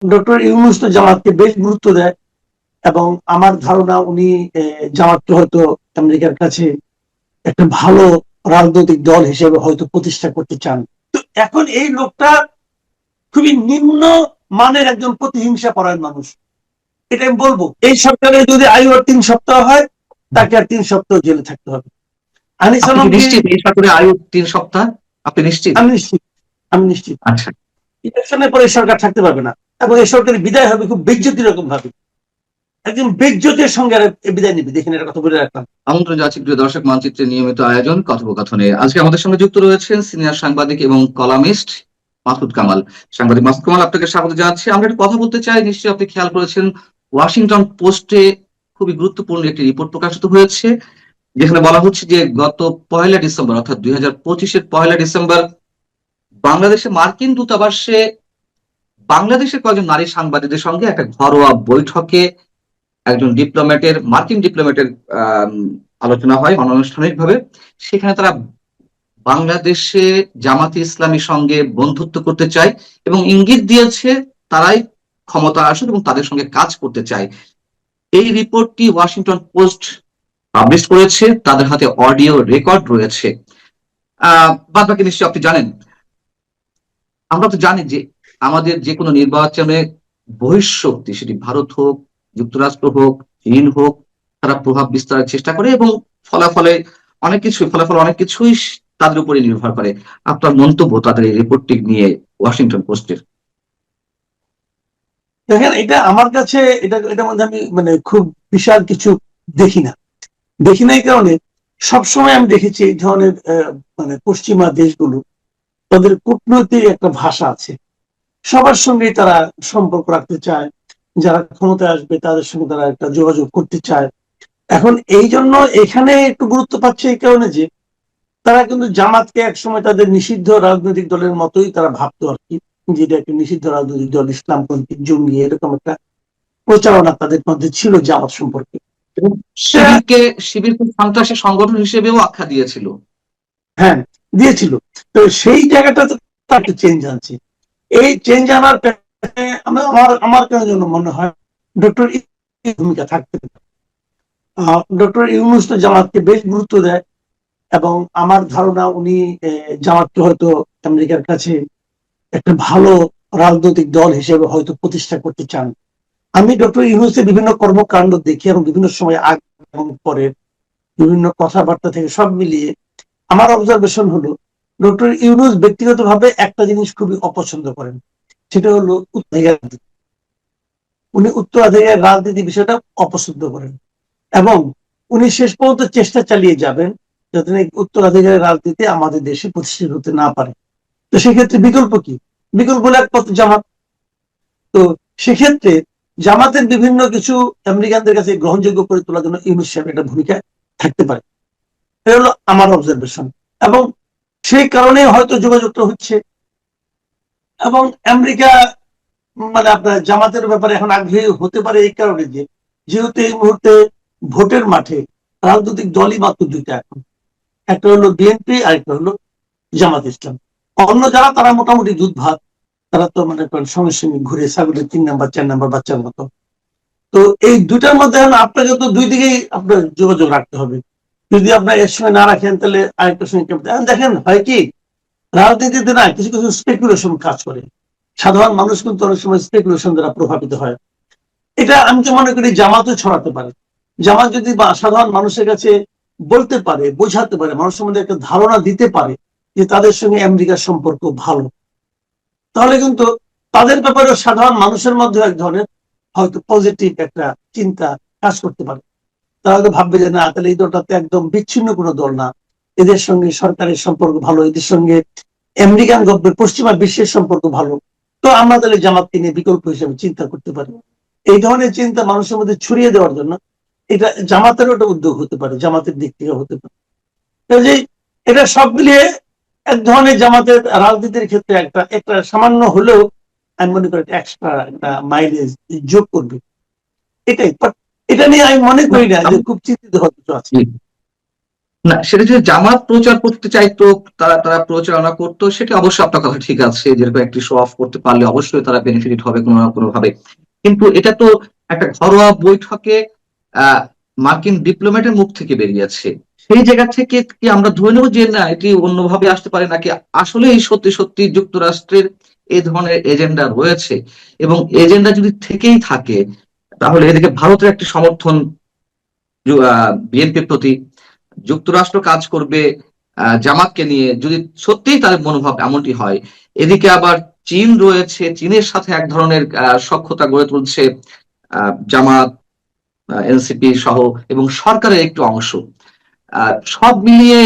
Doctor Yunus তো জামাতকে বেশ গুরুত্ব দেয় এবং আমার ধারণা উনি জামাতকে হয়তো আমেরিকার কাছে একটা ভালো রাজনৈতিক দল হিসেবে হয়তো প্রতিষ্ঠা করতে চান। তো এখন এই লোকটা খুবই নিম্ন মানের একজন প্রতিহিংসা পরায়ণ মানুষ, এটা আমি বলবো। এই সরকারের যদি আয়ু আর ৩ সপ্তাহ হয়, তাকে আর ৩ সপ্তাহ জেলে থাকতে হবে। আনিস আপনি কি আলমগীর, নিশ্চিত এই সরকারের আয়ু ৩ সপ্তাহ? আপনি নিশ্চিত? আমি নিশ্চিত, আমি নিশ্চিত আচ্ছা, ইলেকশনের পরে এই সরকার থাকতে পারবে না এবং এই সরকারের বিদায় হবে খুব বেজ্জতি রকম ভাবে, একজন বেজ্জতির সঙ্গে আর বিদায় নিবে। দেখেন, এটা কথা বলে রাখলাম। আমন্ত্রণ জানাচ্ছি প্রিয় দর্শক, মানচিত্রের নিয়মিত আয়োজন কথোপকথনে। আজকে আমাদের সঙ্গে যুক্ত রয়েছেন সিনিয়র সাংবাদিক এবং কলামিস্ট মাসুদ কামাল। সাংবাদিক মাসুদ কামাল, আপনাকে স্বাগত জানাচ্ছি। আমরা একটু কথা বলতে চাই, নিশ্চয়ই আপনি খেয়াল করেছেন ওয়াশিংটন পোস্টে খুবই গুরুত্বপূর্ণ একটি রিপোর্ট প্রকাশিত হয়েছে, যেখানে বলা হচ্ছে যে গত ১লা ডিসেম্বর, অর্থাৎ ২০২৫-এর ১লা ডিসেম্বর বাংলাদেশে মার্কিন দূতাবাসে বাংলাদেশের কয়েকজন নারী সাংবাদিকদের সঙ্গে একটা ঘরোয়া বৈঠকে একজন মার্কিন ডিপ্লোম্যাটের আহ আলোচনা হয় অনানুষ্ঠানিক ভাবে। সেখানে তারা বাংলাদেশে জামাতে ইসলামীর সঙ্গে বন্ধুত্ব করতে চায় এবং ইঙ্গিত দিয়েছে তারাই ক্ষমতা আসুক এবং তাদের সঙ্গে কাজ করতে চায়। এই রিপোর্টটি ওয়াশিংটন পোস্ট পাবলিশ করেছে, তাদের হাতে অডিও রেকর্ড রয়েছে। বাদ বাকি নিশ্চয়ই আপনি জানেন। আমরা তো জানি যে আমাদের যে কোনো নির্বাচনে বহিঃশক্তি, সেটি ভারত হোক, যুক্তরাষ্ট্র হোক, চীন হোক, তারা প্রভাব বিস্তারের চেষ্টা করে এবং ফলাফল অনেক কিছুই তাদের উপরে নির্ভর করে। আপনার মন্তব্য তাদের এই রিপোর্টটি নিয়ে ওয়াশিংটন পোস্টের? দেখেন, এটা আমার কাছে এটার মধ্যে আমি মানে খুব বিশাল কিছু দেখি না। দেখি না এই কারণে, সবসময় আমি দেখেছি এই ধরনের মানে পশ্চিমা দেশগুলো, তাদের কূটনৈতিক একটা ভাষা আছে। সবার সঙ্গে তারা সম্পর্ক রাখতে চায়, যারা ক্ষমতায় আসবে তাদের সঙ্গে তারা একটা যোগাযোগ করতে চায়। এখন এই জন্য এখানে একটু গুরুত্ব পাচ্ছে এই কারণে যে তারা কিন্তু জামাতকে একসময় তাদের নিষিদ্ধ রাজনৈতিক দলের মতোই তারা ভাবতো আর কি, যেটা একটা নিষিদ্ধ রাজনৈতিক দল, ইসলামপন্থী, জঙ্গি, এরকম একটা প্রচারণা তাদের মধ্যে ছিল জামাত সম্পর্কে। এবং সেটা, শিবিরকে সন্ত্রাসী সংগঠন হিসেবেও আখ্যা দিয়েছিল। হ্যাঁ, দিয়েছিল। তো সেই জায়গাটাতে তার একটা চেঞ্জ আনছে। এই চেঞ্জ আনার পেছনে আমার কেন যেন মনে হয় ডক্টর ভূমিকা থাকতে পারে। ডক্টর ইউনূস তো জামাতকে বেশ গুরুত্ব দেয় এবং আমার ধারণা উনি জামাতকে হয়তো আমেরিকার কাছে একটা ভালো রাজনৈতিক দল হিসেবে হয়তো প্রতিষ্ঠা করতে চান। আমি ডক্টর ইউনূসের বিভিন্ন কর্মকাণ্ড দেখি এবং বিভিন্ন সময় আগে এবং পরে বিভিন্ন কথাবার্তা থেকে সব মিলিয়ে আমার অবজারভেশন হলো ডক্টর ইউনূস ব্যক্তিগতভাবে একটা জিনিস খুবই অপছন্দ করেন, সেটা হলো উত্তরাধিকার। উনি উত্তরাধিকার রাজনীতি বিষয়টা অপছন্দ করেন এবং উনি শেষ পর্যন্ত চেষ্টা চালিয়ে যাবেন যাতে উত্তরাধিকারের রাজনীতি আমাদের দেশে প্রতিষ্ঠিত হতে না পারে। তো সেক্ষেত্রে বিকল্প কি? বিকল্প হলো একমাত্র জামাত। তো সেক্ষেত্রে জামাতের বিভিন্ন কিছু আমেরিকানদের কাছে গ্রহণযোগ্য করে তোলার জন্য ইউনূস সাহেব একটা ভূমিকা থাকতে পারে। এটা হলো আমার অবজারভেশন এবং সেই কারণে হয়তো যোগাযোগটা হচ্ছে। এবং আমেরিকা মানে আপনার জামাতের ব্যাপারে এখন আগ্রহী হতে পারে এই কারণে যে যেহেতু এই মুহূর্তে ভোটের মাঠে রাজনৈতিক দলই মাত্র দুইটা এখন, একটা হলো বিএনপি আর একটা হলো জামাত ইসলাম। অন্য যারা তারা মোটামুটি দুধ ভাত, তারা তো মানে সঙ্গে সঙ্গে ঘুরে ছাগলের 3 নাম্বার 4 নাম্বার বাচ্চার মতো। তো এই দুটার মধ্যে আপনাকে তো দুই দিকেই আপনার যোগাযোগ রাখতে হবে। যদি আপনার এর সঙ্গে না রাখেন তাহলে আরেকটার সঙ্গে দেখেন হয় কি, রাজনীতিতে না কিছু কিছু স্পেকুলেশন কাজ করে। সাধারণ মানুষ কিন্তু অনেক সময় স্পেকুলেশন দ্বারা প্রভাবিত হয়। এটা আমি তো মনে করি জামাতও ছড়াতে পারে। জামাত যদি সাধারণ মানুষের কাছে বলতে পারে, বোঝাতে পারে, মানুষের মধ্যে একটা ধারণা দিতে পারে যে তাদের সঙ্গে আমেরিকার সম্পর্ক ভালো, তাহলে কিন্তু তাদের ব্যাপারে সাধারণ মানুষের মধ্যে এক ধরনের হয়তো পজিটিভ একটা চিন্তা কাজ করতে পারে। তারা হয়তো ভাববে যে না, তাহলে এই দলটা তো একদম বিচ্ছিন্ন কোনো দল না, এদের সঙ্গে সরকারের সম্পর্ক ভালো, এদের সঙ্গে আমেরিকান গভর্নমেন্ট পশ্চিমা বিশ্বের সম্পর্ক ভালো, তো আমরা তাহলে জামাতকে নিয়ে বিকল্প হিসেবে চিন্তা করতে পারি। এই ধরনের চিন্তা মানুষের মধ্যে ছড়িয়ে দেওয়ার জন্য এটা জামাতেরও একটা উদ্যোগ হতে পারে, জামাতের দিক থেকে হতে পারে। কাজেই এটা সব মিলিয়ে এক ধরনের জামাতের রাজনীতির ক্ষেত্রে একটা একটা সামান্য হলেও আমি মনে করি এক্সট্রা একটা মাইলেজ যোগ করবে, এটাই। বাট এটা নিয়ে আমি মনে করি না যে খুব চিন্তিত হতে আছে। না, সেটা যদি জামাত প্রচার করতে চাইতো, তারা তারা প্রচারণা করতো, সেটা অবশ্যই আপনার কথা ঠিক আছে, যেরকম একটি শো অফ করতে পারলে অবশ্যই তারা বেনিফিট হবে কোনো না কোনো ভাবে। কিন্তু এটা তো একটা ঘরোয়া বৈঠকে আহ মার্কিন ডিপ্লোম্যাটের মুখ থেকে বেরিয়েছে। সেই জায়গা থেকে কি আমরা ধরে নেবো যে না, এটি অন্যভাবে আসতে পারে, নাকি আসলে এই সত্যি সত্যি যুক্তরাষ্ট্রের এই ধরনের এজেন্ডা রয়েছে? এবং এজেন্ডা যদি থেকেই থাকে, তাহলে এদিকে ভারতের একটি সমর্থন বিএনপির প্রতি, যুক্তরাষ্ট্র কাজ করবে জামাতকে নিয়ে, যদি সত্যিই তাদের মনোভাব এমনটি হয়। এদিকে আবার চীন রয়েছে, চীনের সাথে এক ধরনের সখ্যতা গড়ে তুলছে জামাত, এনসিপি সহ, এবং সরকারের একটু অংশ। সব মিলিয়ে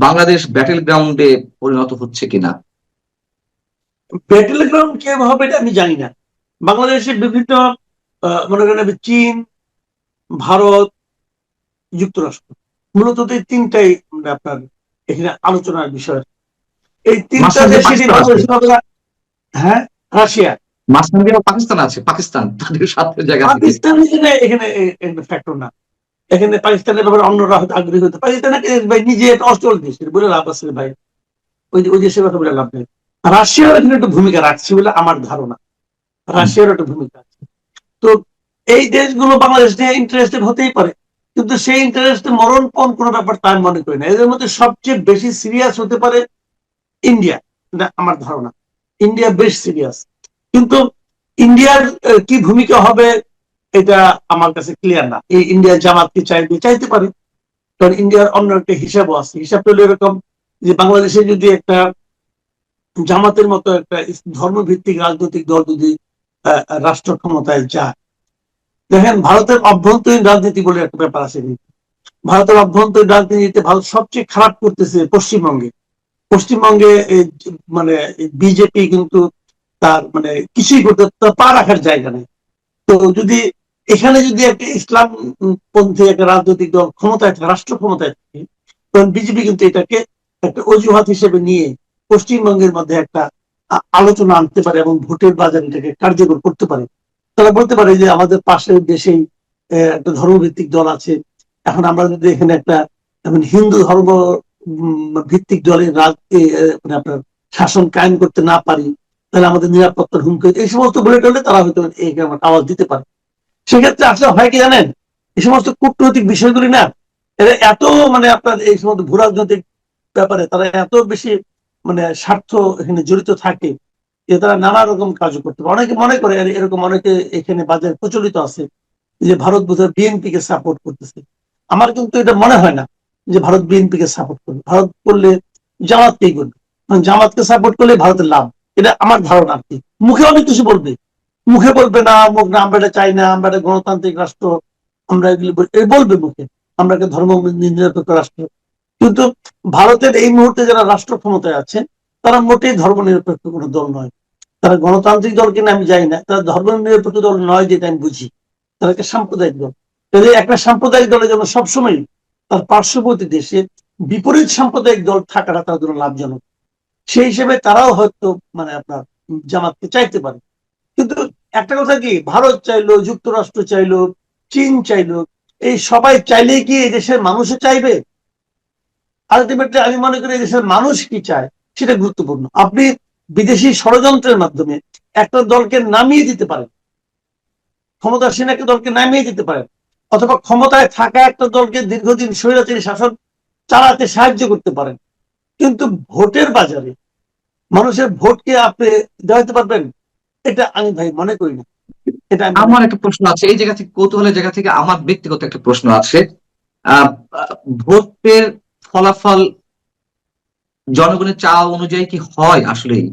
বাংলাদেশ ব্যাটেল গ্রাউন্ডে পরিণত হচ্ছে কিনা। ব্যাটেল গ্রাউন্ড কেমন হবে এটা আমি জানি না। বাংলাদেশের বিভিন্ন মনে করেন চীন, ভারত, যুক্তরাষ্ট্র, মূলত এই তিনটাই মানে আপনার এখানে আলোচনার বিষয়। এই তিনটা মাঝখান দিয়ে দেশেরই পাকিস্তান আছে, বাংলাদেশের কথা। হ্যাঁ, রাশিয়া, মাঝখান দিয়ে পাকিস্তান আছে, পাকিস্তান তাদের সাথে জায়গা থেকে। পাকিস্তান এখানে এখানে ফ্যাক্টর না। এখানে পাকিস্তানের ব্যাপারে অন্যরা হয়তো আগ্রহী হতে, পাকিস্তানের ভাই নিজে একটা অস্ট্রল দেশ, বলে লাভ আছে ভাই, ওই দেশের কথা বলে লাভ নেই। রাশিয়ার এখানে একটু ভূমিকা রাখছে বলে আমার ধারণা, রাশিয়ার একটা ভূমিকা আছে। তো এই দেশগুলো বাংলাদেশ নিয়ে ইন্টারেস্টেড হতেই পারে, কিন্তু সেই ইন্টারেস্টে মরণপণ কোনো ব্যাপার তা আমি মনে করি না। এদের মধ্যে সবচেয়ে বেশি সিরিয়াস হতে পারে ইন্ডিয়া, এটা আমার ধারণা। ইন্ডিয়া বেশ সিরিয়াস, কিন্তু ইন্ডিয়ার কি ভূমিকা হবে এটা আমার কাছে ক্লিয়ার না। এই ইন্ডিয়া জামাত কি চাইতে পারে, কারণ ইন্ডিয়ার অন্য একটা হিসাবও আছে। হিসাবটা হলো এরকম যে বাংলাদেশে যদি একটা জামাতের মতো একটা ধর্মভিত্তিক রাজনৈতিক দল যদি রাষ্ট্র ক্ষমতায় যায়, দেখেন ভারতের অভ্যন্তরীণ রাজনীতি বলে একটা ব্যাপার আছে। ভারতের অভ্যন্তরীণ রাজনীতিতে ভারত সবচেয়ে খারাপ করতেছে পশ্চিমবঙ্গে। পশ্চিমবঙ্গে মানে বিজেপি কিন্তু তার মানে কিছুই করতে, তার পা রাখার জায়গা নেই। তো যদি এখানে যদি একটা ইসলাম পন্থী একটা রাজনৈতিক দল ক্ষমতায় থাকে, রাষ্ট্র ক্ষমতায় থাকে, তখন বিজেপি কিন্তু এটাকে একটা অজুহাত হিসেবে নিয়ে পশ্চিমবঙ্গের মধ্যে একটা আলোচনা আনতে পারে এবং ভোটের বাজার এটাকে কার্যকর করতে পারে। তারা বলতে পারে যে আমাদের পাশের দেশেই একটা ধর্মভিত্তিক দল আছে, এখন আমরা যদি এখানে একটা হিন্দু ধর্ম ভিত্তিক দলের মানে আপনার শাসন কায়েম করতে না পারি, তাহলে আমাদের নিরাপত্তার হুমকি, এই সমস্ত বলে টলে তারা হয়তো এই আওয়াজ দিতে পারে। সেক্ষেত্রে আসলে হয় কি জানেন, এই সমস্ত কূটনৈতিক বিষয়গুলি না, এরা এত মানে আপনার এই সমস্ত ভূ রাজনৈতিক ব্যাপারে তারা এত বেশি মানে স্বার্থ এখানে জড়িত থাকে যে তারা নানা রকম কাজ করতে পারে। অনেকে মনে করে, এরকম অনেকে এখানে বাজারে প্রচলিত আছে যে ভারত বোধহয় বিএনপি কে সাপোর্ট করতেছে। আমার কিন্তু এটা মনে হয় না যে ভারত বিএনপি কে সাপোর্ট করবে। ভারত করলে জামাতকেই করবে, জামাতকে সাপোর্ট করলে ভারতের লাভ, এটা আমার ধারণা আর কি। মুখে অনেক কিছু বলবে, মুখে বলবে না মুখ না আমরা এটা চাই না, আমরা একটা গণতান্ত্রিক রাষ্ট্র, আমরা এগুলি বলবে মুখে আমরা একটা ধর্ম নিরপেক্ষ রাষ্ট্র, কিন্তু ভারতের এই মুহূর্তে যারা রাষ্ট্র ক্ষমতায় আছে তারা মোটেই ধর্ম নিরপেক্ষ কোনো দল নয়। তারা গণতান্ত্রিক দল কিনা আমি জানি না, তারা ধর্ম নিরপেক্ষ দল নয় যেটা আমি বুঝি, তারা একটা সাম্প্রদায়িক দল। একটা সাম্প্রদায়িক দলের জন্য সবসময় তার পার্শ্ববর্তী দেশে বিপরীত সাম্প্রদায়িক দল থাকাটা তার জন্য লাভজনক। সেই হিসেবে তারাও হয়তো মানে আপনার জামাতকে চাইতে পারে। কিন্তু একটা কথা কি, ভারত চাইলো, যুক্তরাষ্ট্র চাইলো, চীন চাইলো, এই সবাই চাইলেই কি এই দেশের মানুষও চাইবে? আলটিমেটলি আমি মনে করি এই দেশের মানুষ কি চায় সেটা গুরুত্বপূর্ণ। আপনি বিদেশি ষড়যন্ত্রের মাধ্যমে একটা দলকে নামিয়ে দিতে পারেন, ক্ষমতাসীন একটা দলকে নামিয়ে দিতে পারেন, অথবা ক্ষমতায় থাকা একটা দলকে দীর্ঘদিন স্বৈরাচারী শাসন চালাতে সাহায্য করতে পারেন, কিন্তু ভোটের বাজারে মানুষের ভোটকে আপনি দেওয়াতে পারবেন? এটা আমি ভাই মনে করি না। এটা আমি মনে আমার করি একটা প্রশ্ন আছে এই জায়গা থেকে, কৌতূহলের জায়গা থেকে আমার ব্যক্তিগত একটা প্রশ্ন আছে। আহ আহ, ভোটের ফলাফল জনগণের চাওয়া অনুযায়ী কি হয় আসলেই?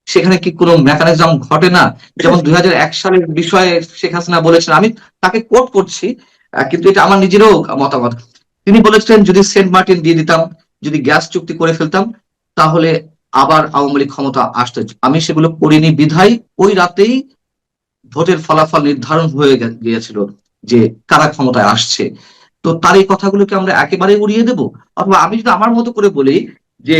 সেখানে কি কোনো মেকানিজম ঘটে না? যেমন 2001 সালের বিষয়ে শেখ হাসিনা বলেছেন, আমি তাকে কোট করছি, কিন্তু এটা আমার নিজেরও মতামত। তিনি বলেছিলেন যদি সেন্ট মার্টিন দিয়ে দিতাম, যদি গ্যাস চুক্তি করে ফেলতাম, তাহলে আবার আওয়ামী লীগ ক্ষমতা আসতো। আমি সেগুলো করিনি বিধায় ওই রাতেই ভোটের ফলাফল নির্ধারণ হয়ে গিয়েছিল যে কারা ক্ষমতায় আসছে। তো তার এই কথাগুলোকে আমরা একেবারে উড়িয়ে দেব? অথবা আমি যদি আমার মতো করে বলি যে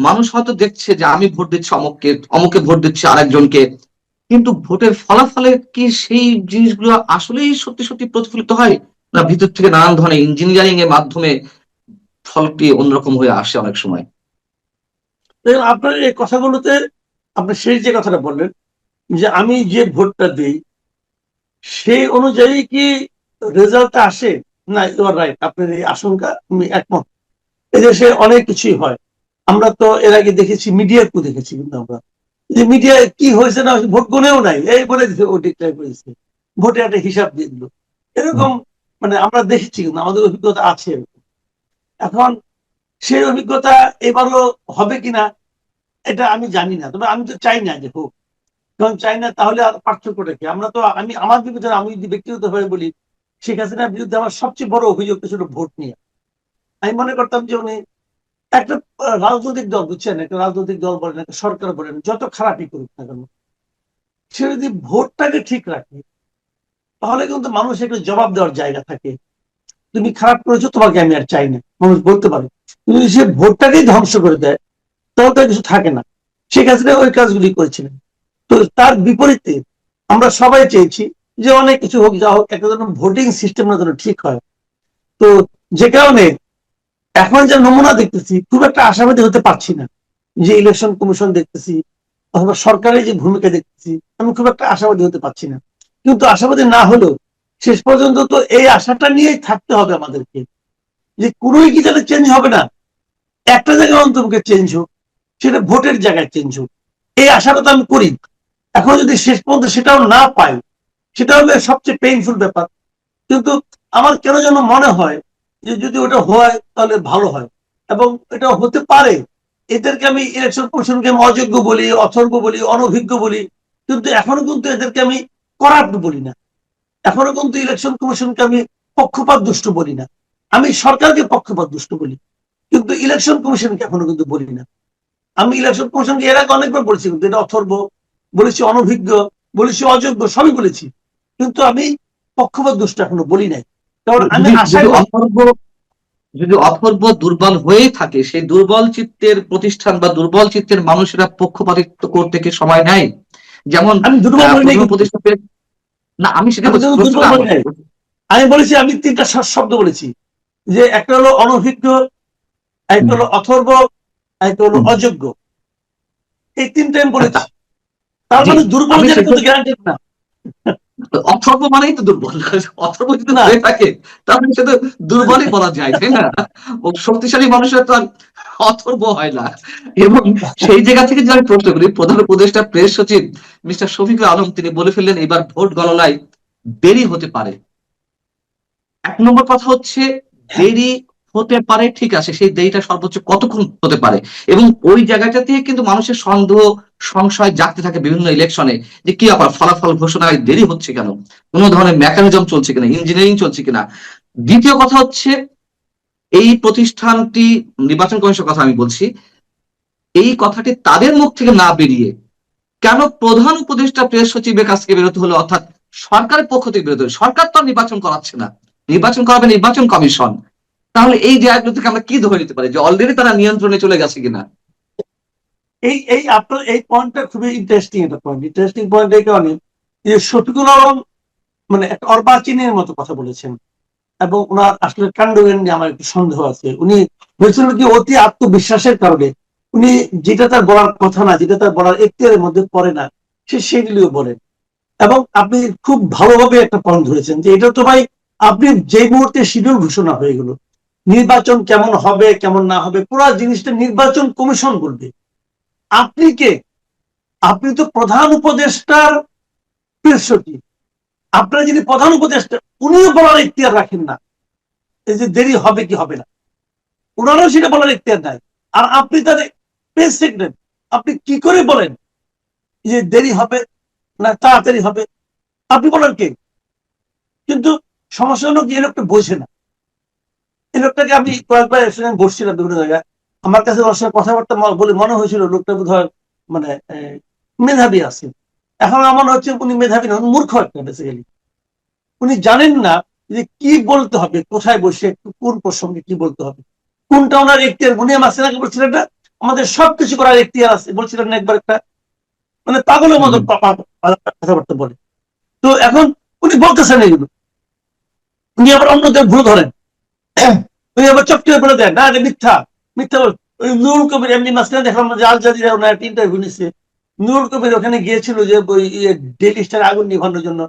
মানুষ হয়তো দেখছে যে আমি ভোট দিচ্ছি অমুককে, অমুকে ভোট দিচ্ছে আরেকজনকে, কিন্তু ভোটের ফলাফলে কি সেই জিনিসগুলো আসলেই সত্যি সত্যি প্রতিফলিত হয়, না ভিতর থেকে নানান ধরনের ইঞ্জিনিয়ারিং এর মাধ্যমে ফলটি অন্যরকম হয়ে আসে অনেক সময়। আপনার এই কথাগুলোতে আপনি সেই যে কথাটা বললেন যে আমি যে ভোটটা দিই সেই অনুযায়ী কি রেজাল্ট আসে, না ইউ আর রাইট, আপনার এই আশঙ্কা আমি একমত। এই দেশে অনেক কিছুই হয়, আমরা তো এর আগে দেখেছি, মিডিয়াকে দেখেছি, কিন্তু আমরা যে মিডিয়ায় কি হয়েছে না ভোট গণেও নাই, এই বলে দিচ্ছে ও ডিক্লেয়ার করেছে, ভোটে একটা হিসাব দিয়ে দিল, এরকম মানে আমরা দেখেছি, কিন্তু আমাদের অভিজ্ঞতা আছে। এখন সেই অভিজ্ঞতা এবারও হবে কিনা এটা আমি জানি না, তবে আমি তো চাই না যে হোক, কারণ চাই না তাহলে আর পার্থক্যটা কি। আমরা তো আমি আমার বিরুদ্ধে, আমি যদি ব্যক্তিগতভাবে বলি, শেখ হাসিনার বিরুদ্ধে আমার সবচেয়ে বড় অভিযোগ ছিল ভোট নিয়ে। আমি মনে করতাম যে উনি একটা রাজনৈতিক দল, বুঝছেন, একটা রাজনৈতিক দল বলেন, একটা সরকার বলেন, যত খারাপই করুক না কেন, সে যদি ভোটটাকে ঠিক রাখে তাহলে কিন্তু মানুষ একটা জবাব দেওয়ার জায়গা থাকে, তুমি খারাপ করেছো, তোমাকে আমি আর চাই না, মানুষ বলতে পারে। কিন্তু যদি সে ভোটটাকেই ধ্বংস করে দেয় তাহলে তো কিছু থাকে না। শেখ হাসিনা ওই কাজগুলি করেছিলেন। তো তার বিপরীতে আমরা সবাই চেয়েছি যে অনেক কিছু হোক, যা হোক, একটা যেন ভোটিং সিস্টেমটা যেন ঠিক হয়। তো যে কারণে এখন যে নমুনা দেখতেছি খুব একটা আশাবাদী হতে পারছি না, যে ইলেকশন কমিশন দেখতেছি অথবা সরকারের যে ভূমিকা দেখতেছি, আমি খুব একটা আশাবাদী হতে পারছি না। কিন্তু আশাবাদী না হলেও শেষ পর্যন্ত তো এই আশাটা নিয়েই থাকতে হবে আমাদেরকে, যে কোনোই কি যাতে চেঞ্জ হবে না, একটা জায়গায় অন্তর্ভুক্ত চেঞ্জ হোক, সেটা ভোটের জায়গায় চেঞ্জ হোক, এই আশাটা তো আমি করি। এখন যদি শেষ পর্যন্ত সেটাও না পাই, সেটা হবে সবচেয়ে পেইনফুল ব্যাপার। কিন্তু আমার কেন যেন মনে হয় যে যদি ওটা হয় তাহলে ভালো হয়, এবং এটা হতে পারে। এদেরকে আমি ইলেকশন কমিশনকে আমি অযোগ্য বলি, অথর্ব বলি, অনভিজ্ঞ বলি, কিন্তু এখনো কিন্তু এদেরকে আমি করাপ্ট বলি না, এখনো কিন্তু ইলেকশন কমিশনকে আমি পক্ষপাত দুষ্ট বলি না। আমি সরকারকে পক্ষপাত দুষ্ট বলি, কিন্তু ইলেকশন কমিশনকে এখনো কিন্তু বলি না। আমি ইলেকশন কমিশনকে এর আগে অনেকবার বলেছি, কিন্তু এটা অথর্ব বলেছি, অনভিজ্ঞ বলেছি, অযোগ্য সবই বলেছি, কিন্তু আমি পক্ষপাত দুষ্ট এখনো বলি নাই, কারণ আমি যদি আশা যদি করি। অথর্ব যদি অথর্ব দুর্বল হয়ে থাকে, সেই দুর্বল চিত্তের প্রতিষ্ঠান বা দুর্বল চিত্তের মানুষেরা পক্ষপাতিত্ব করতে কি সময় নেয়? যেমন আমি দুর্বল বলি নাই প্রথম কিন্তু, উপদেষ্টা না, আমি সেটা আমি বলছি, কিন্তু দুর্বল প্রশ্নটা বলি আমার। নাই। আমি বলেছি, আমি তিনটা শব্দ বলেছি, যে একটা হলো অনভিজ্ঞ, একটা হলো অথর্ব, একটা হলো হুম। অযোগ্য। এই তিনটা আমি আচ্ছা, বলেছি। তার জি, মানে দুর্বল আমি যেটা সেটা কিন্তু গ্যারান্টেড না। অথর্ব মানেই তো দুর্বল। অথর্ব যদি না, হয়ে থাকে তাহলে সে তো দুর্বলই বলা যায়, তাই না? ও শক্তিশালী মানুষের তো আর অথর্ব হয় না। এবং সেই জায়গা থেকে যে আমি প্রশ্ন করি, প্রধান উপদেষ্টা প্রেস সচিব মিস্টার শফিকুল আলম তিনি বলে ফেললেন এবার ভোট গণনায় দেরি হতে পারে। এক নম্বর কথা হচ্ছে, দেরি হতে পারে, ঠিক আছে, সেই দেরিটা সর্বোচ্চ কতক্ষণ হতে পারে? এবং ওই জায়গাটা থেকে কিন্তু মানুষের সন্দেহ সংশয় জাগতে থাকে বিভিন্ন ইলেকশনে, যে কি ব্যাপার, ফলাফল ঘোষণায় দেরি হচ্ছে কেন, কোনো ধরনের মেকানিজম চলছে কিনা, ইঞ্জিনিয়ারিং চলছে কিনা। দ্বিতীয় কথা হচ্ছে, এই প্রতিষ্ঠানটি, নির্বাচন কমিশনের কথা আমি বলছি, এই কথাটি তাদের মুখ থেকে না বেরিয়ে কেন প্রধান উপদেষ্টা প্রেস সচিবের কাছ থেকে বেরোতে হলো, অর্থাৎ সরকারের পক্ষ থেকে বেরোতে হলো? সরকার তো আর নির্বাচন করাচ্ছে না, নির্বাচন করাবে নির্বাচন কমিশন। তাহলে এই জায়গাগুলো থেকে আমরা কি ধরে নিতে পারি যে অলরেডি তারা নিয়ন্ত্রণে চলে গেছে কিনা? এই এই আপনার এই পয়েন্টটা খুবই ইন্টারেস্টিং, একটা পয়েন্ট, ইন্টারেস্টিং পয়েন্ট এই কারণে যে শফিকুল আলম মানে একটা অর্বাচীনের মতো কথা বলেছেন, এবং ওনার আসলে কাণ্ডজ্ঞান নিয়ে আমার একটু সন্দেহ আছে। উনি বলছেন কি অতি আত্মবিশ্বাসের কারণে উনি যেটা তার বলার কথা না, যেটা তার বলার এখতিয়ারের মধ্যে পড়ে না, সে সেগুলিও বলেন। এবং আপনি খুব ভালোভাবে একটা পয়েন্ট ধরেছেন যে এটা তো ভাই, আপনি যে মুহূর্তে শিডিউল ঘোষণা হয়ে গেল, নির্বাচন কেমন হবে কেমন না হবে পুরো জিনিসটা নির্বাচন কমিশন বলবে। আপনি কে? আপনি তো প্রধান উপদেষ্টার প্রেস সচিব, আপনার যিনি প্রধান উপদেষ্টা উনিও বলার এখতিয়ার রাখেন না এই যে দেরি হবে কি হবে না, ওনারও সেটা বলার এখতিয়ার নাই। আর আপনি তাদের প্রেস সেক্রেটারি, আপনি কি করে বলেন যে দেরি হবে না তাড়াতাড়ি হবে? আপনি বলেন কে? কিন্তু সমস্যা হলো কি, এই লোকটা বোঝে না। এই লোকটাকে আমি কয়েকবার এর সঙ্গে বসছিলাম বিভিন্ন জায়গায়, আমার কাছে ওর সঙ্গে কথাবার্তা বলে মনে হয়েছিল লোকটা বোধহয় মানে মেধাবী আছে। এখন আমার মনে হচ্ছে উনি মেধাবী না, উনি মূর্খ একটা বেসিক্যালি। উনি জানেন না যে কি বলতে হবে, কোথায় বসে কোন প্রসঙ্গে কি বলতে হবে, কোনটা ওনার এখতিয়ার। উনি আমার সেনাকে বলছিলেন না আমাদের সবকিছু করার এখতিয়ার আছে, বলছিলেন না একবার একটা, মানে পাগলের মতো কথাবার্তা বলে। তো এখন উনি বলতেছেন এগুলো, উনি আবার অন্যদের ভুল ধরেন। ওই আবার চট করে বলে দেয় না এটা মিথ্যা, মিথ্যা বল। ওই নুরুল কবির এমনি মাঝখানে দেখলাম যে আল জাজিরা ওনার একটা ইন্টারভিউ নিচ্ছে, নুরুল কবির ওখানে গিয়েছিল যে ওই ডেইলি স্টার আগুন নিভানোর জন্য,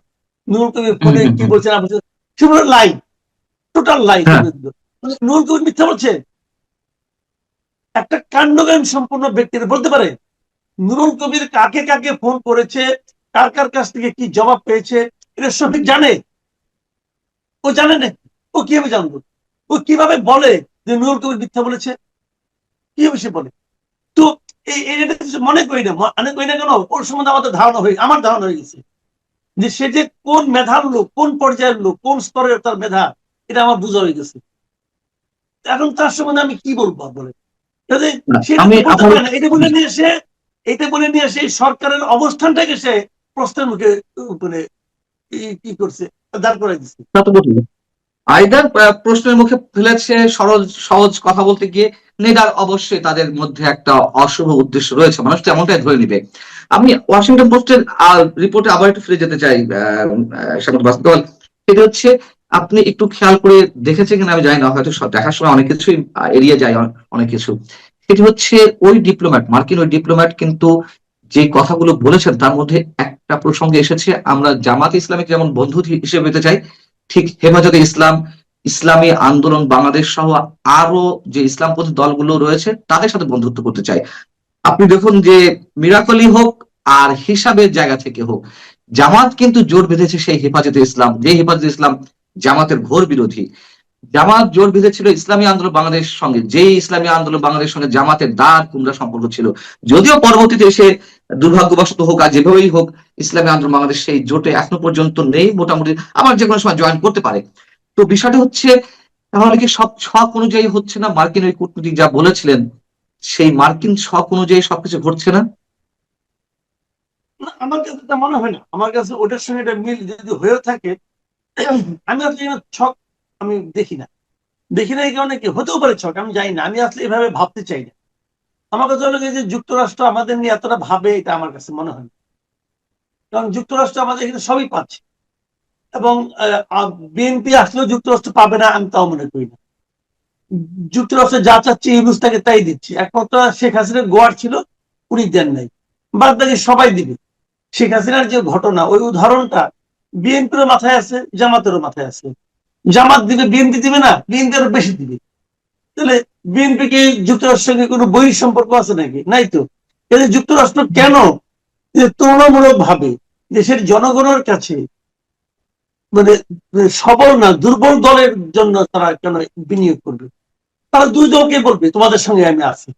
নুরুল কবির হুম, ফোনে হুম, কি হুম। বলছে না বলছে সেগুলো লাইন, টোটাল লাইন। হ্যাঁ, নুরুল কবির মিথ্যা বলছে? একটা কাণ্ডজ্ঞান সম্পূর্ণ ব্যক্তির বলতে পারে? নুরুল কবির কাকে কাকে ফোন করেছে, কার কার কাছ থেকে কি জবাব পেয়েছে, এটা সঠিক জানে? ও জানে না। ও কিভাবে জানবো? ও কিভাবে বলে যে নুরুল কবির মিথ্যা বলেছে? কিভাবে সে বলে? তো এটা কিছু মনে করি না, মনে করি না কেন, ওর সম্বন্ধে আমাদের ধারণা হয়ে, আমার ধারণা হয়ে গেছে যে সে যে কোন মেধার লোক, কোন পর্যায়ের লোক, কোন স্তরের তার মেধা, এটা আমার বোঝা হয়ে গেছে। এখন তার সম্বন্ধে আমি কি বলবো বলে? না, সেটা আমি তো বলতে আমার পারে না। এটা বলে নিয়ে এসে, এটা বলে নিয়ে এসে সরকারের অবস্থানটাকে সে প্রশ্নের মুখে মানে কি করছে, দাঁড় করাই দিচ্ছে। তা তো বলি আইদার প্রশ্নের মুখে ফেলেছে সরল সহজ কথা বলতে গিয়ে, নেদার অবশ্যই তাদের মধ্যে একটা অশুভ উদ্দেশ্য রয়েছে, মানুষ তেমনটাই ধরে নিবে। আমি ওয়াশিংটন পোস্টের রিপোর্টে আবার একটু ফিরে যেতে চাই স্বাগত বাস্তব। সেটা হচ্ছে, আপনি একটু খেয়াল করে দেখেছেন কিনা আমি জানি না, হয়তো দেখার সময় অনেক কিছুই এড়িয়ে যায়, অনেক কিছু। সেটি হচ্ছে ওই ডিপ্লোম্যাট, মার্কিন ওই ডিপ্লোম্যাট কিন্তু যে কথাগুলো বলেছেন তার মধ্যে একটা প্রসঙ্গে এসেছে, আমরা জামাত ইসলামিক যেমন বন্ধু হিসেবে পেতে চাই, ঠিক হেফাজতে ইসলাম, ইসলামী আন্দোলন বাংলাদেশ সহ আরো যে ইসলামপন্থী দলগুলো রয়েছে তাদের সাথে বন্ধুত্ব করতে চাই। আপনি দেখুন যে মিরাকলি হোক আর হিসাবের জায়গা থেকে হোক, জামাত কিন্তু জোর বেঁধেছে সেই হেফাজতে ইসলাম, যে হেফাজতে ইসলাম জামাতের ঘোর বিরোধী। জামাত জোর বেঁধেছিল ইসলামী আন্দোলন বাংলাদেশের সঙ্গে, যে ইসলামী আন্দোলন বাংলাদেশের সঙ্গে জামাতের দাঁড় কুমড়া সম্পর্ক ছিল। যদিও পরবর্তীতে এসে দুর্ভাগ্যবশত হোক আর যেভাবেই হোক, ইসলামী আন্দোলন বাংলাদেশ সেই জোটে এখনো পর্যন্ত নেই, মোটামুটি আবার যে কোনো সময় জয়েন করতে পারে। তো বিষয়টা হচ্ছে, তাহলে কি সব ছক অনুযায়ী হচ্ছে না? মার্কিন ওই কূটনীতিক যা বলেছিলেন সেই মার্কিন ছক অনুযায়ী সবকিছু ঘটছে না? না, আমার কাছে তা মনে হয় না। আমার কাছে ওটার সঙ্গে এটা মিল যদি হয়েও থাকে, আমি আসলে ছক আমি দেখি না। দেখি না এই কারণে কি হতেও পারে ছক, আমি জানি না। আমি আসলে এভাবে ভাবতে চাই না। আমার কাছে হলো যে যুক্তরাষ্ট্র আমাদের নিয়ে এতটা ভাবে, এটা আমার কাছে মনে হয় না। কারণ যুক্তরাষ্ট্র আমাদের এখানে সবই পাচ্ছে, এবং বিএনপি আসলেও যুক্তরাষ্ট্র পাবে না আমি তাও মনে করি না। যুক্তরাষ্ট্র যা চাচ্ছে ইউনূস তাকে তাই দিচ্ছে। একমাত্র শেখ হাসিনা গোয়ার ছিল, উনি দেন নাই, বাদ বাকি সবাই দিবে। শেখ হাসিনার যে ঘটনা, ওই উদাহরণটা বিএনপির মাথায় আছে, জামাতেরও মাথায় আছে। জামাত দিবে, বিএনপি দিবে না? বিএনপি আরো বেশি দিবে। তাহলে বিএনপি কি যুক্তরাষ্ট্রের সঙ্গে কোনো বৈরী সম্পর্ক আছে নাকি? নাই তো। এদের যুক্তরাষ্ট্র কেন তুলনামূলক ভাবে দেশের জনগণের কাছে মানে সবল না, দুর্বল দলের জন্য তারা কেন বিনিয়োগ করবে? তারা দুই দলকে বলবে তোমাদের সঙ্গে আমি আছি,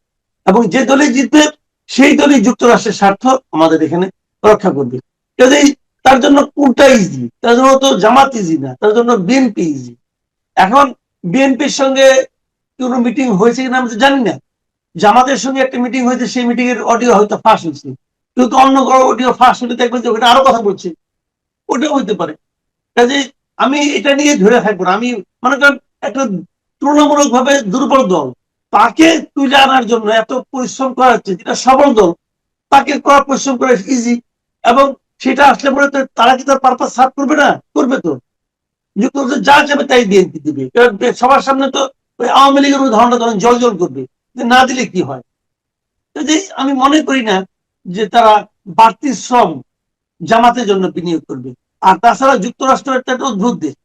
এবং যে দলে জিতবে সেই দলই যুক্তরাষ্ট্রের স্বার্থ আমাদের এখানে রক্ষা করবে। যদি তার জন্য কোনটা ইজি? তার জন্য তো জামাত ইজি না, তার জন্য বিএনপি ইজি। এখন বিএনপির সঙ্গে কোনো মিটিং হয়েছে কিনা আমি তো জানি না। জামাতের সঙ্গে একটা মিটিং হয়েছে, সেই মিটিং এর অডিও হয়তো ফাঁস হয়েছে, কিন্তু অন্য কারো অডিও ফাঁস হলে দেখবেন যে ওটা আরো কথা বলছে, ওটাও হইতে পারে। কাজে আমি এটা নিয়ে ধরে থাকবো না। আমি মনে করেন একটা তুলনামূলক ভাবে দুর্বল দল, তাকে তুলে আনার জন্য এত পরিশ্রম করা হচ্ছে, যেটা সবল দল তাকে করা পরিশ্রম করা ইজি, এবং সেটা আসলে পরে তারা কি তার পারপাস সার্ভ করবে না? করবে তো। যুক্তরাষ্ট্র যা যাবে তাই বিএনপি দিবে, কারণ সবার সামনে তো ওই আওয়ামী লীগের উদাহরণটা তখন জল জল করবে যে না দিলে কি হয়। যে আমি মনে করি না যে তারা বাড়তি শ্রম জামাতের জন্য বিনিয়োগ করবে। আর তাছাড়া যুক্তরাষ্ট্র একটা অদ্ভুত দেশ,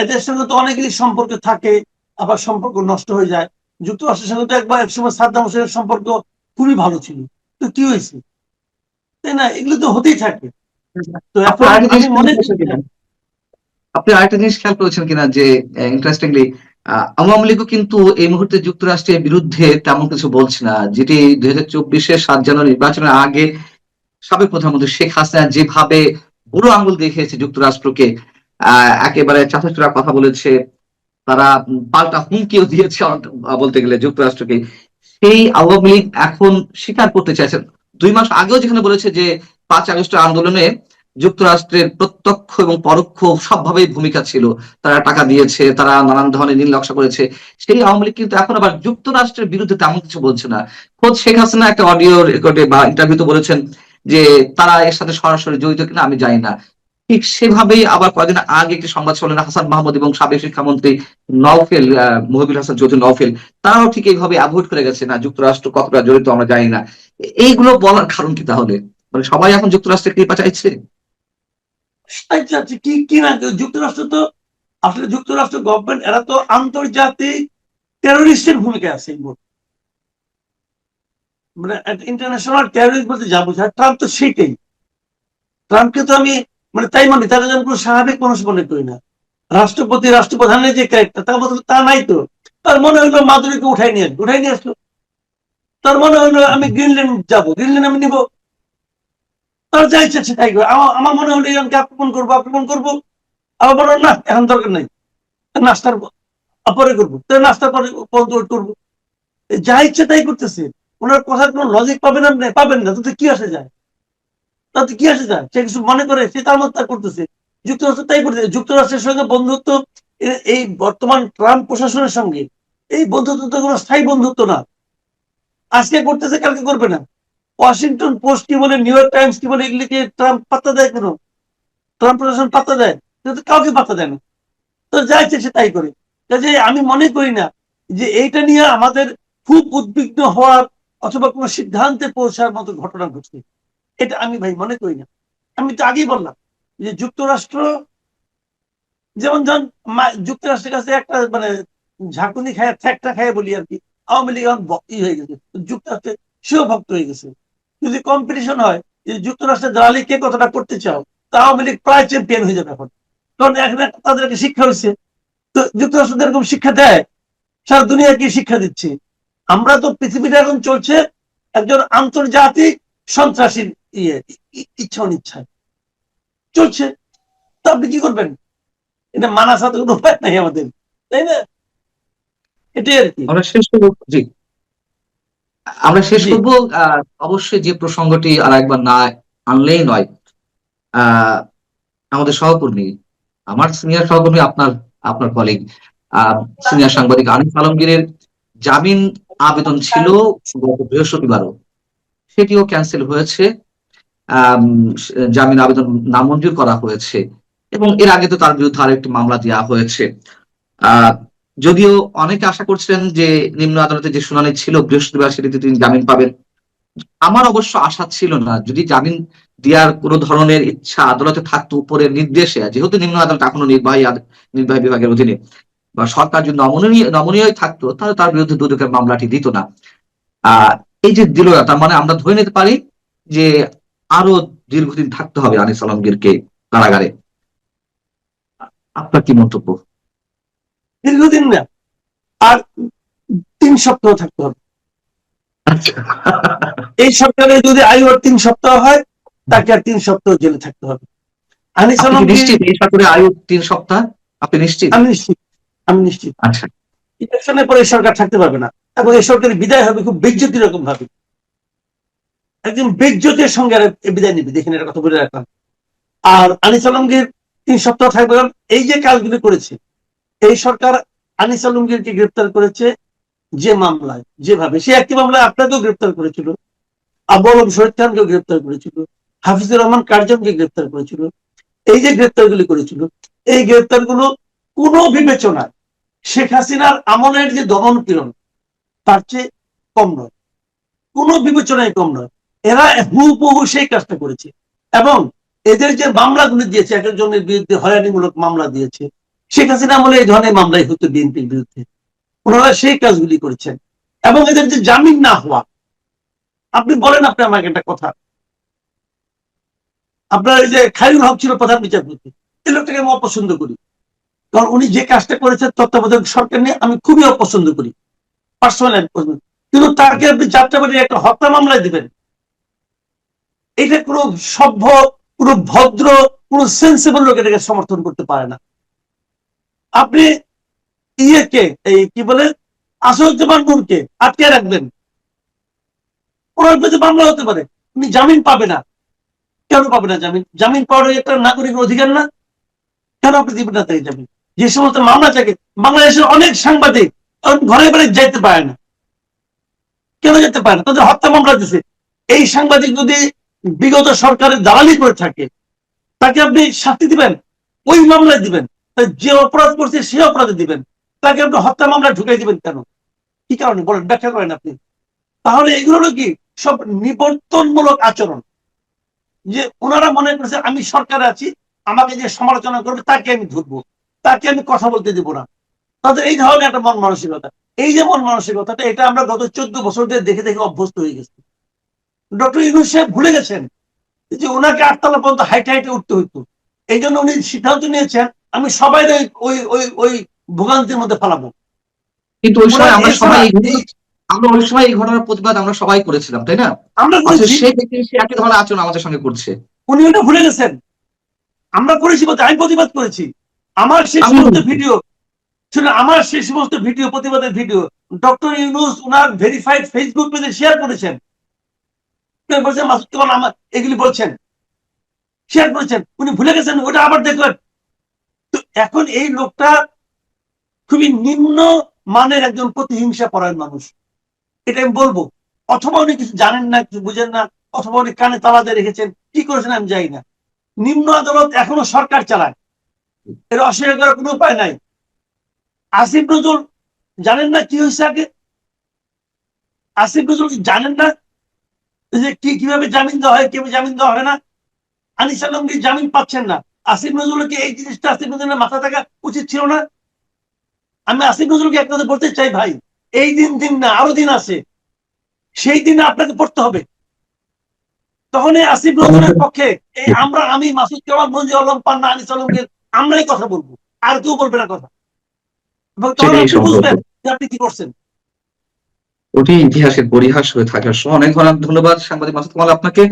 এদের সঙ্গে তো অনেকেরই সম্পর্ক থাকে, আবার সম্পর্ক নষ্ট হয়ে যায়। যুক্তরাষ্ট্রের সঙ্গে তো একবার একসময় সাদ্দাম হোসেনের সম্পর্ক খুবই ভালো ছিল, তো কি হয়েছে? তাই না? এগুলো তো হতেই থাকে। তো আপনি এখন আরেকটা আমি জিনিস খেয়াল মনে করি করেছেন না। কিনা, আপনি আরেকটা জিনিস খেয়াল করেছেন কিনা যে ইন্টারেস্টিংলি আওয়ামী লীগও কিন্তু এই মুহূর্তে যুক্তরাষ্ট্রের বিরুদ্ধে তেমন কিছু বলছে না, যেটি 2024-এর 7 জানুয়ারি নির্বাচনের আগে সাবেক প্রধানমন্ত্রী শেখ হাসিনা যেভাবে বুড়ো আঙুল দেখিয়েছে যুক্তরাষ্ট্রকে, একেবারে চাচাচুরা কথা বলেছে, তারা পাল্টা হুমকিও দিয়েছে বলতে গেলে যুক্তরাষ্ট্রকে। সেই আওয়ামী লীগ এখন স্বীকার করতে চাইছেন। 2 মাস আগেও যেখানে বলেছে যে 5 আগস্টের আন্দোলনে যুক্তরাষ্ট্রের প্রত্যক্ষ এবং পরোক্ষ সবভাবেই ভূমিকা ছিল, তারা টাকা দিয়েছে, তারা নানান ধরনের নীল নকশা করেছে, সেই আওয়ামী লীগ কিন্তু এখন আবার যুক্তরাষ্ট্রের বিরুদ্ধে তেমন কিছু বলছে না। খোদ শেখ হাসিনা একটা অডিও রেকর্ডে বা ইন্টারভিউতে বলেছেন যে তারা এর সাথে সরাসরি জড়িত কিনা আমি জানি না। ঠিক সেভাবেই আবার কয়েকদিন আগে একটি সংবাদ সম্মেলনে হাসান মাহমুদ এবং সাবেক শিক্ষামন্ত্রী নওফেল মহিবুল হাসান চৌধুরী নওফেল তারাও ঠিক এইভাবে অ্যাভয়েড করে গেছে, না যুক্তরাষ্ট্র কতটা জড়িত আমরা জানি না। এইগুলো বলার কারণ কি তাহলে? মানে সবাই এখন যুক্তরাষ্ট্রের কৃপা চাইছে? কি কি না, যুক্তরাষ্ট্র তো আসলে যুক্তরাষ্ট্র গভর্নমেন্ট এরা তো আন্তর্জাতিক টেরোরিস্টের ভূমিকা আছে। মানে ইন্টারন্যাশনাল টেরোরিস্ট বলতে যা বোঝায় ট্রাম্প তো সেটাই। ট্রাম্পকে তো আমি মানে তাই মনে, তারা যেন কোনো স্বাভাবিক মানুষ মনে করি না। রাষ্ট্রপতি রাষ্ট্রপ্রধানের যে ক্যারেক্টার তা নাই তো। তার মনে হইলো মাধুরীকে উঠাই নিয়ে আসলো। তার মনে হইলো আমি গ্রিনল্যান্ড যাবো, গ্রিনল্যান্ড আমি নিবো। তার যা ইচ্ছা সেটাই করবে। আমার মনে হলো ইরানকে আক্রমণ করবো। আবার বলো না এখন দরকার নাই, নাস্তার পরে করবো, নাস্তার পরে করবো। যা ইচ্ছে তাই করতেছে। ওনার কথার কোনো লজিক পাবেন না। তাতে কি আসে যায়? সে কিছু মনে করে সে তার মতো তা করতেছে। যুক্তরাষ্ট্র তাই করতেছে। যুক্তরাষ্ট্রের সঙ্গে বন্ধুত্ব, এই বর্তমান ট্রাম্প প্রশাসনের সঙ্গে এই বন্ধুত্ব তো কোনো স্থায়ী বন্ধুত্ব না। আজকে করতেছে, কালকে করবে না। ওয়াশিংটন পোস্ট কি বলে, নিউ ইয়র্ক টাইমস কি বলে, এগুলিকে ট্রাম্প পাত্তা দেয় কেন? ট্রাম্প প্রশাসন পাত্তা দেয়? কিন্তু কাউকে পাত্তা দেয় না। তো যা ইচ্ছে সে তাই করে। কাজে আমি মনে করি না যে এইটা নিয়ে আমাদের খুব উদ্বিগ্ন হওয়ার অথবা কোনো সিদ্ধান্তে পৌঁছার মতো ঘটনা ঘটছে। এটা আমি ভাই মনে করি না। আমি তো আগেই বললাম যে যুক্তরাষ্ট্র যেমন ধরেন যুক্তরাষ্ট্রের কাছে একটা মানে ঝাঁকুনি খায়, ঠ্যাকটা খায় বলি আর কি। আওয়ামী লীগ এখন হয়ে গেছে, যুক্তরাষ্ট্রে সেও ভক্ত হয়ে গেছে। যদি কম্পিটিশন হয় যে যুক্তরাষ্ট্রের দালালি কে কতটা করতে চাও, তা আওয়ামী লীগ প্রায় চ্যাম্পিয়ন হয়ে যাবে এখন। কারণ এখন তাদেরকে শিক্ষা হয়েছে। তো যুক্তরাষ্ট্র এরকম শিক্ষা দেয়, সারা দুনিয়াকে শিক্ষা দিচ্ছে। আমরা তো পৃথিবীটা এখন চলছে একজন আন্তর্জাতিক সন্ত্রাসীর ইচ্ছা অনিচ্ছায় চলছে। তো আপনি কি করবেন? এটা মানা ছাড়া কোনো উপায় নাই আমাদের, তাই না? এটাই আর কি। আমরা শেষ করবো, জি আমরা শেষ জি করবো। অবশ্যই যে প্রসঙ্গটি আর একবার না আনলেই নয়, আহ আমাদের সহকর্মী, আমার সিনিয়র সহকর্মী, আপনার আপনার কলিগ, সিনিয়র সাংবাদিক আনিস আলমগীরের জামিন আবেদন ছিল গত বৃহস্পতিবারও, সেটিও ক্যান্সেল হয়েছে। আম, জামিন আবেদন নামঞ্জুর করা হয়েছে এবং এর আগে তো তার বিরুদ্ধে আরেকটি মামলা দেওয়া হয়েছে। আহ যদিও অনেকে আশা করছিলেন যে নিম্ন আদালতে যে শুনানি ছিল বৃহস্পতিবার সেটিতে তিনি জামিন পাবেন। আমার অবশ্য আশা ছিল না, যদি জামিন দেওয়ার কোন ধরনের ইচ্ছা আদালতে থাকতো উপরের নির্দেশে, যেহেতু নিম্ন আদালত এখনো নির্বাহী বিভাগের অধীনে, বা সরকার যদি নমনীয় থাকতো তাহলে তার বিরুদ্ধে দুদকের মামলাটি দিত না। আহ এই যে দিল না, তার মানে আমরা ধরে নিতে পারি যে আরো দীর্ঘদিন থাকতে হবে আনিস আলমগীরকে কারাগারে। আপনার কি মন্তব্য? দীর্ঘদিন না, আর 3 সপ্তাহ থাকতে হবে। আচ্ছা। এই সরকারে যদি আয়ু আর 3 সপ্তাহ হয়, তাকে আর 3 সপ্তাহ জেলে থাকতে হবে। আনিস আপনি কি আলমগীর, নিশ্চিত এই সরকারের আয়ু 3 সপ্তাহ? আপনি নিশ্চিত? আমি নিশ্চিত, আমি নিশ্চিত আচ্ছা। ইলেকশনের পরে এই সরকার থাকতে পারবে না। এবং এই সরকারের বিদায় হবে খুব বেজ্জতি রকম ভাবে। একদিন বেজ্জতির সঙ্গে বিদায় নিবে, দেখেন এটা কথা বলে রাখলাম। আর আনিস আলমগীর 3 সপ্তাহ থাকবে। এই যে কাজগুলো করেছে এই সরকার, আনিস আলমগীরকে গ্রেপ্তার করেছে যে মামলায়, যেভাবে সে একটি মামলায় আপনাকেও গ্রেপ্তার করেছিল, আবু আলম শহীদ খানকেও গ্রেপ্তার করেছিল, হাফিজুর রহমান কার্জনকে গ্রেপ্তার করেছিল। এই যে গ্রেপ্তারগুলি করেছিল, এই গ্রেপ্তারগুলো কোনো বিবেচনায় শেখ হাসিনার আমলের যে দমন পীড়ন তার চেয়ে কম নয়, কোনো বিবেচনায় কম নয়। এরা হুবহু সেই কাজটা করেছে। এবং এদের যে মামলাগুলি দিয়েছে, এক একজনের বিরুদ্ধে হয়রানিমূলক মামলা দিয়েছে, শেখ হাসিনা আমলে এই ধরনের মামলাই হতো বিএনপির বিরুদ্ধে। ওনারা সেই কাজগুলি করেছেন। এবং এদের যে জামিন না হওয়া, আপনি বলেন, আপনি আমাকে একটা কথা, আপনার এই যে খায়রুল হক ছিল প্রধান বিচারপতি, এই লোকটাকে আমি অপছন্দ করি। কারণ উনি যে কাজটা করেছেন তত্ত্বাবধায়ক সরকার নিয়ে আমি খুবই অপছন্দ করি, পার্সোনালি পছন্দ। কিন্তু তাকে আপনি যাত্রাবাড়ির একটা হত্যা মামলায় দিবেন, এটা কোনো সভ্য, কোনো ভদ্র, কোনো সেন্সিবল লোক এটাকে সমর্থন করতে পারে না। আপনি ইয়েকে, এই কি বলে, আসাদুজ্জামান নূরকে আটকে রাখবেন, ওনার বিরুদ্ধে মামলা হতে পারে, উনি জামিন পাবে না। কেন পাবে না জামিন? জামিন পাওয়ার একটা নাগরিকের অধিকার না? কেন আপনি দিবেন না তাই জামিন? যে সমস্ত মামলা থাকে, বাংলাদেশের অনেক সাংবাদিক ঘরে ঘরে যাইতে পারে না। কেন যেতে পারে না? তাদের হত্যা মামলা দিছে। এই সাংবাদিক যদি বিগত সরকারের দালালি করে থাকে, তাকে আপনি শাস্তি দিবেন, ওই মামলায় দিবেন, যে অপরাধ করছে সে অপরাধে দিবেন, তাকে আপনি হত্যা মামলায় ঢুকাই দিবেন কেন? কি কারণে বলেন, ব্যাখ্যা করেন আপনি। তাহলে এগুলো হলো কি সব নিবর্তনমূলক আচরণ, যে ওনারা মনে করছে আমি সরকারে আছি, আমাকে যে সমালোচনা করবে তাকে আমি ধরবো, তাকে আমি কথা বলতে দিব না। তাদের এই ধরনের একটা মন মানসিকতা, এই যে মন মানসিকতাটা, এটা আমরা গত 14 বছর ধরে দেখে দেখে অভ্যস্ত হয়ে গেছি। ডক্টর ইউনূস সাহেব ভুলে গেছেন যে ওনাকে 8 তলা পর্যন্ত হাইটে হাইটে উঠতে হইতো। এই জন্য উনি সিদ্ধান্ত নিয়েছেন আমি সবাই ওই ওই ওই ভোগান্তির মধ্যে ফেলাবো। কিন্তু ওই সময় আমরা সবাই এই- আমরা ওই সময় এই ঘটনার প্রতিবাদ আমরা সবাই করেছিলাম, তাই না? আমরা আচ্ছা, করেছি, সেই ব্যক্তি সে একই ধরনের আচরণ আমাদের সঙ্গে করছে। উনি ওটা ভুলে গেছেন। আমরা করেছি বলতে আমি প্রতিবাদ করেছি। আমার সেই আমিও সমস্ত করেছি। ভিডিও শুনে, আমার সেই সমস্ত ভিডিও, প্রতিবাদের ভিডিও ডক্টর ইউনূস উনার ভেরিফাইড ফেসবুক পেজে শেয়ার করেছেন। বলছেন মাসুদ কামাল আমার এগুলি বলছেন, শেয়ার করেছেন, উনি ভুলে গেছেন, ওটা আবার দেখবেন। তো এখন এই লোকটা খুবই নিম্ন মানের একজন প্রতিহিংসা পরায়ণ মানুষ, এটা আমি বলবো। অথবা উনি কিছু জানেন না, কিছু বুঝেন না, অথবা উনি কানে তালা দিয়ে রেখেছেন, কি করেছেন আমি জানি না। নিম্ন আদালত এখনো সরকার চালায়, এর অস্বীকার করার কোনো উপায় নাই। আসিফ নজরুল জানেন না কি হয়েছে আগে? আসিফ নজরুল জানেন না যে কিভাবে জামিন দেওয়া হয়, কিভাবে জামিন দেওয়া হয় না? আনিস আলমগীর জামিন পাচ্ছেন না, আসিফ নজরুলকে এই জিনিসটা আসিফ নজরুলের মাথা থাকা উচিত ছিল না? আমি আসিফ নজরুলকে একটা কথা বলতে চাই, ভাই এই দিন না, আরো দিন আছে, সেই দিনে আপনাকে পড়তে হবে। তখন এই আসিফ নজরুলের পক্ষে এই আমি মাসুদ কামাল, মঞ্জুর আলম পান্না, আনিস আলমগীর আমরাই কথা বলবো, আর কেউ বলবে না কথা। এবং তখন সেটাই আপনি সম্ভব। বুঝবেন যে আপনি কি করছেন। ওটি ইতিহাসের পরিহাস হয়ে থাকার সময়। অনেক ধন্যবাদ সাংবাদিক মাসুদ কামাল আপনাকে।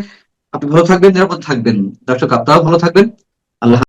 আপনি ভালো থাকবেন, নিরাপদ থাকবেন। দর্শক আপনারাও ভালো থাকবেন। আল্লাহ